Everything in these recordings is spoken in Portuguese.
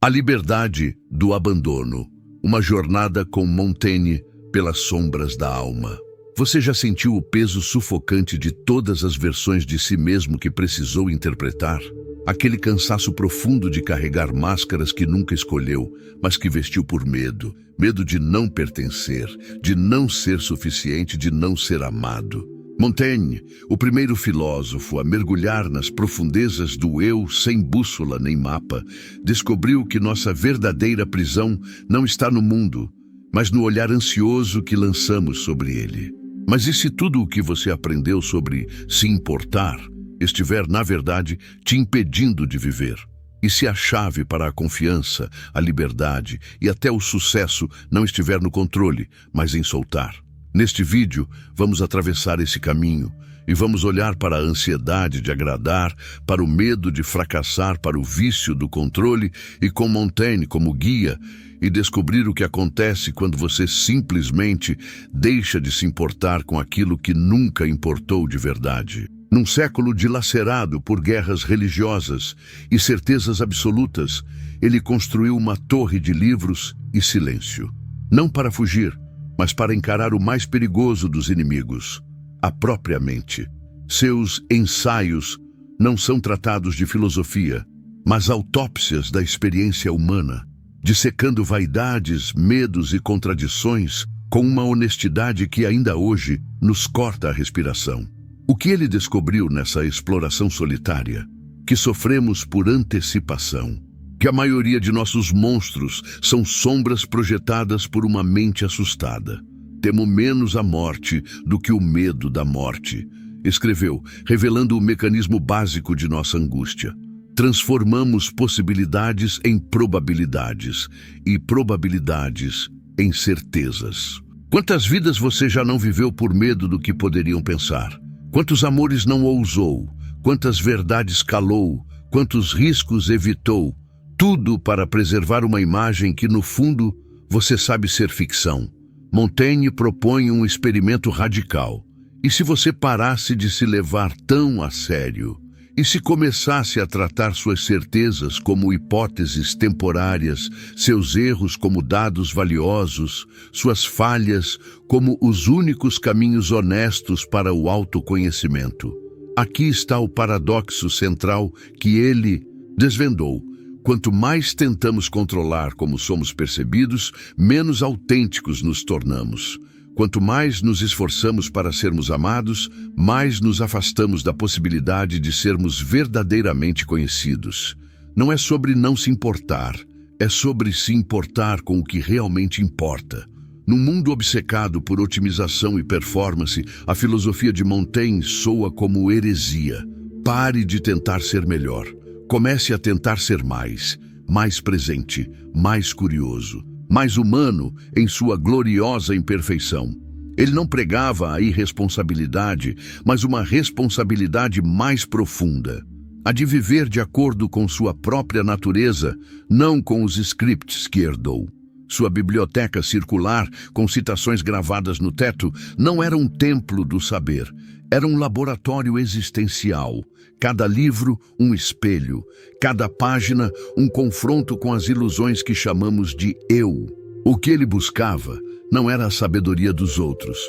A liberdade do abandono. Uma jornada com Montaigne pelas sombras da alma. Você já sentiu o peso sufocante de todas as versões de si mesmo que precisou interpretar? Aquele cansaço profundo de carregar máscaras que nunca escolheu, mas que vestiu por medo. Medo de não pertencer, de não ser suficiente, de não ser amado. Montaigne, o primeiro filósofo a mergulhar nas profundezas do eu sem bússola nem mapa, descobriu que nossa verdadeira prisão não está no mundo, mas no olhar ansioso que lançamos sobre ele. Mas e se tudo o que você aprendeu sobre se importar estiver, na verdade, te impedindo de viver? E se a chave para a confiança, a liberdade e até o sucesso não estiver no controle, mas em soltar? Neste vídeo, vamos atravessar esse caminho e vamos olhar para a ansiedade de agradar, para o medo de fracassar, para o vício do controle e com Montaigne como guia e descobrir o que acontece quando você simplesmente deixa de se importar com aquilo que nunca importou de verdade. Num século dilacerado por guerras religiosas e certezas absolutas, ele construiu uma torre de livros e silêncio. Não para fugir, mas para encarar o mais perigoso dos inimigos, a própria mente. Seus ensaios não são tratados de filosofia, mas autópsias da experiência humana, dissecando vaidades, medos e contradições com uma honestidade que ainda hoje nos corta a respiração. O que ele descobriu nessa exploração solitária? Que sofremos por antecipação. Que a maioria de nossos monstros são sombras projetadas por uma mente assustada. Temo menos a morte do que o medo da morte, escreveu, revelando o mecanismo básico de nossa angústia. Transformamos possibilidades em probabilidades e probabilidades em certezas. Quantas vidas você já não viveu por medo do que poderiam pensar? Quantos amores não ousou? Quantas verdades calou? Quantos riscos evitou? Tudo para preservar uma imagem que, no fundo, você sabe ser ficção. Montaigne propõe um experimento radical. E se você parasse de se levar tão a sério? E se começasse a tratar suas certezas como hipóteses temporárias, seus erros como dados valiosos, suas falhas como os únicos caminhos honestos para o autoconhecimento? Aqui está o paradoxo central que ele desvendou. Quanto mais tentamos controlar como somos percebidos, menos autênticos nos tornamos. Quanto mais nos esforçamos para sermos amados, mais nos afastamos da possibilidade de sermos verdadeiramente conhecidos. Não é sobre não se importar, é sobre se importar com o que realmente importa. Num mundo obcecado por otimização e performance, a filosofia de Montaigne soa como heresia. Pare de tentar ser melhor. Comece a tentar ser mais presente, mais curioso, mais humano em sua gloriosa imperfeição. Ele não pregava a irresponsabilidade, mas uma responsabilidade mais profunda. A de viver de acordo com sua própria natureza, não com os scripts que herdou. Sua biblioteca circular, com citações gravadas no teto, não era um templo do saber. Era um laboratório existencial. Cada livro, um espelho. Cada página, um confronto com as ilusões que chamamos de eu. O que ele buscava não era a sabedoria dos outros,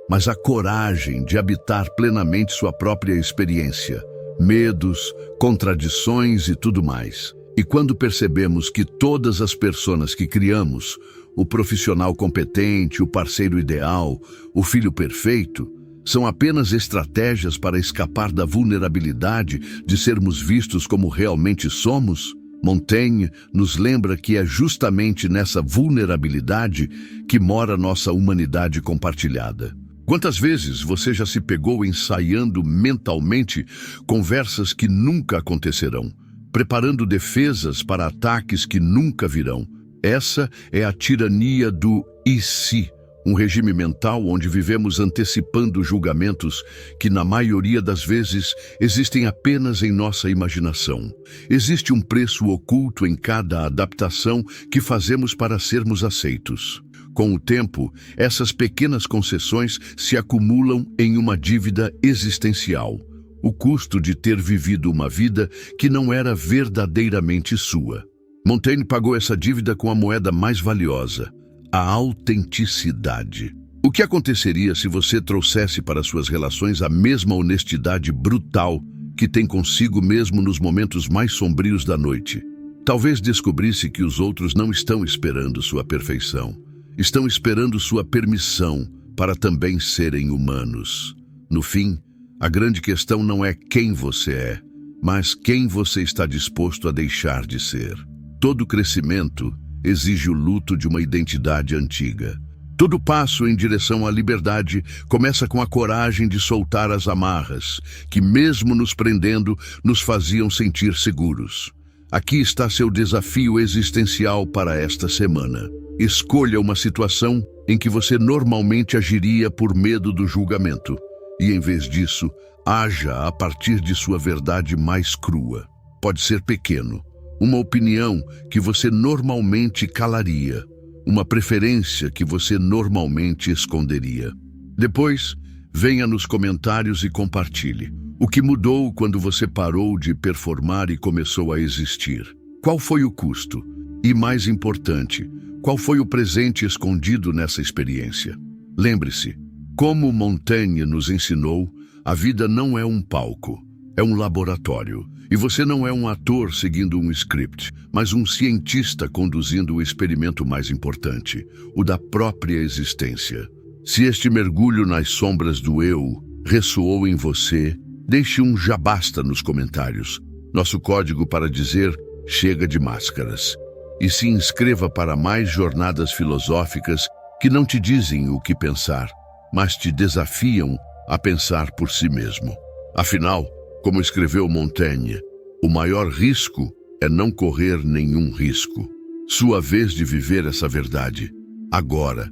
mas a coragem de habitar plenamente sua própria experiência. Medos, contradições e tudo mais. E quando percebemos que todas as personas que criamos, o profissional competente, o parceiro ideal, o filho perfeito, são apenas estratégias para escapar da vulnerabilidade de sermos vistos como realmente somos, Montaigne nos lembra que é justamente nessa vulnerabilidade que mora nossa humanidade compartilhada. Quantas vezes você já se pegou ensaiando mentalmente conversas que nunca acontecerão, preparando defesas para ataques que nunca virão? Essa é a tirania do e se, um regime mental onde vivemos antecipando julgamentos que, na maioria das vezes, existem apenas em nossa imaginação. Existe um preço oculto em cada adaptação que fazemos para sermos aceitos. Com o tempo, essas pequenas concessões se acumulam em uma dívida existencial. O custo de ter vivido uma vida que não era verdadeiramente sua. Montaigne pagou essa dívida com a moeda mais valiosa, a autenticidade. O que aconteceria se você trouxesse para suas relações a mesma honestidade brutal que tem consigo mesmo nos momentos mais sombrios da noite? Talvez descobrisse que os outros não estão esperando sua perfeição. Estão esperando sua permissão para também serem humanos. No fim, a grande questão não é quem você é, mas quem você está disposto a deixar de ser. Todo crescimento exige o luto de uma identidade antiga. Todo passo em direção à liberdade começa com a coragem de soltar as amarras, que mesmo nos prendendo, nos faziam sentir seguros. Aqui está seu desafio existencial para esta semana. Escolha uma situação em que você normalmente agiria por medo do julgamento. E, em vez disso, haja a partir de sua verdade mais crua. Pode ser pequeno, uma opinião que você normalmente calaria, uma preferência que você normalmente esconderia. Depois, venha nos comentários e compartilhe. O que mudou quando você parou de performar e começou a existir? Qual foi o custo? E, mais importante, qual foi o presente escondido nessa experiência? Lembre-se, como Montaigne nos ensinou, a vida não é um palco, é um laboratório. E você não é um ator seguindo um script, mas um cientista conduzindo o experimento mais importante, o da própria existência. Se este mergulho nas sombras do eu ressoou em você, deixe um já basta nos comentários. Nosso código para dizer chega de máscaras. E se inscreva para mais jornadas filosóficas que não te dizem o que pensar, mas te desafiam a pensar por si mesmo. Afinal, como escreveu Montaigne, o maior risco é não correr nenhum risco. Sua vez de viver essa verdade, agora.